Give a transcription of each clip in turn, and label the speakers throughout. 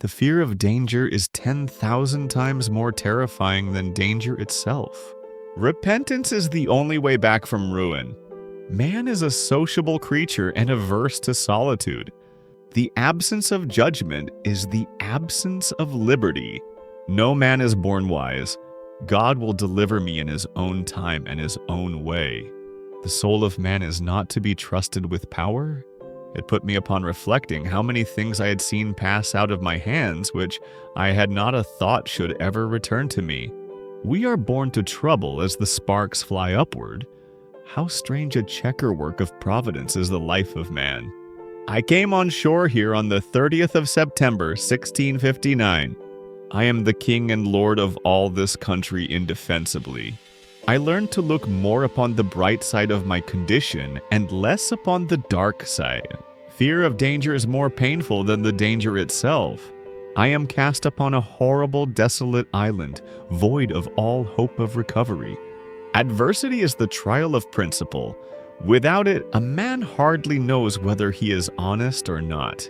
Speaker 1: The fear of danger is 10,000 times more terrifying than danger itself. Repentance is the only way back from ruin. Man is a sociable creature and averse to solitude. The absence of judgment is the absence of liberty. No man is born wise. God will deliver me in his own time and his own way. The soul of man is not to be trusted with power. It put me upon reflecting how many things I had seen pass out of my hands which I had not a thought should ever return to me. We are born to trouble as the sparks fly upward. How strange a checkerwork of providence is the life of man. I came on shore here on the 30th of September, 1659. I am the king and lord of all this country indefensibly. I learned to look more upon the bright side of my condition and less upon the dark side. Fear of danger is more painful than the danger itself. I am cast upon a horrible, desolate island, void of all hope of recovery. Adversity is the trial of principle. Without it, a man hardly knows whether he is honest or not.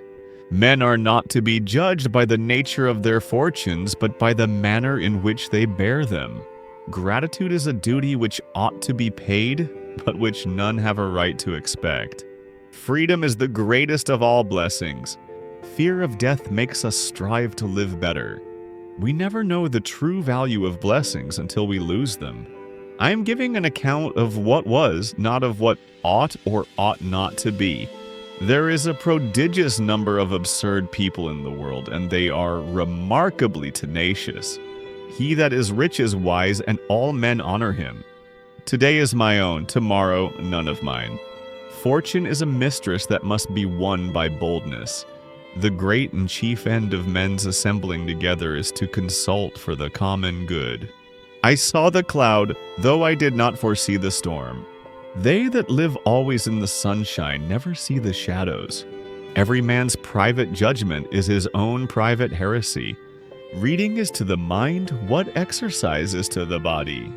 Speaker 1: Men are not to be judged by the nature of their fortunes, but by the manner in which they bear them. Gratitude is a duty which ought to be paid, but which none have a right to expect. Freedom is the greatest of all blessings. Fear of death makes us strive to live better. We never know the true value of blessings until we lose them. I am giving an account of what was, not of what ought or ought not to be. There is a prodigious number of absurd people in the world, and they are remarkably tenacious. He that is rich is wise, and all men honor him. Today is my own, tomorrow none of mine. Fortune is a mistress that must be won by boldness. The great and chief end of men's assembling together is to consult for the common good. I saw the cloud, though I did not foresee the storm. They that live always in the sunshine never see the shadows. Every man's private judgment is his own private heresy. Reading is to the mind what exercise is to the body.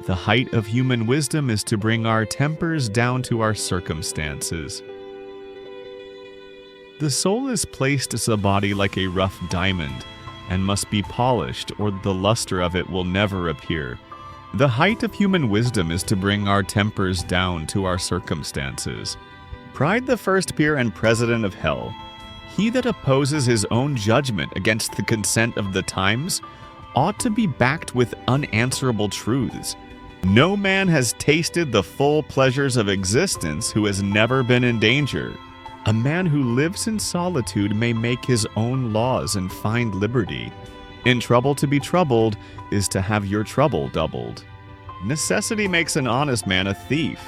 Speaker 1: The height of human wisdom is to bring our tempers down to our circumstances. The soul is placed as a body like a rough diamond, and must be polished, or the luster of it will never appear. The height of human wisdom is to bring our tempers down to our circumstances. Pride the first peer and president of hell. He that opposes his own judgment against the consent of the times ought to be backed with unanswerable truths. No man has tasted the full pleasures of existence who has never been in danger. A man who lives in solitude may make his own laws and find liberty. In trouble to be troubled is to have your trouble doubled. Necessity makes an honest man a thief.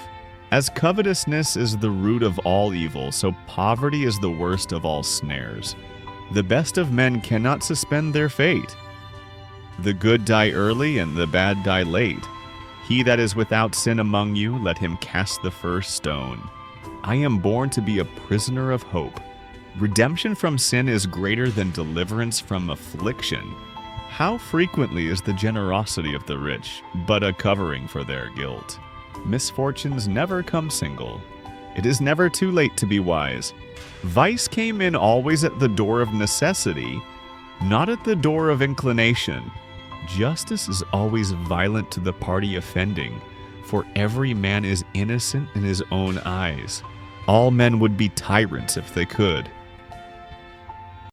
Speaker 1: As covetousness is the root of all evil, so poverty is the worst of all snares. The best of men cannot suspend their fate. The good die early and the bad die late. He that is without sin among you, let him cast the first stone. I am born to be a prisoner of hope. Redemption from sin is greater than deliverance from affliction. How frequently is the generosity of the rich but a covering for their guilt? Misfortunes never come single. It is never too late to be wise. Vice came in always at the door of necessity, not at the door of inclination. Justice is always violent to the party offending, for every man is innocent in his own eyes. All men would be tyrants if they could.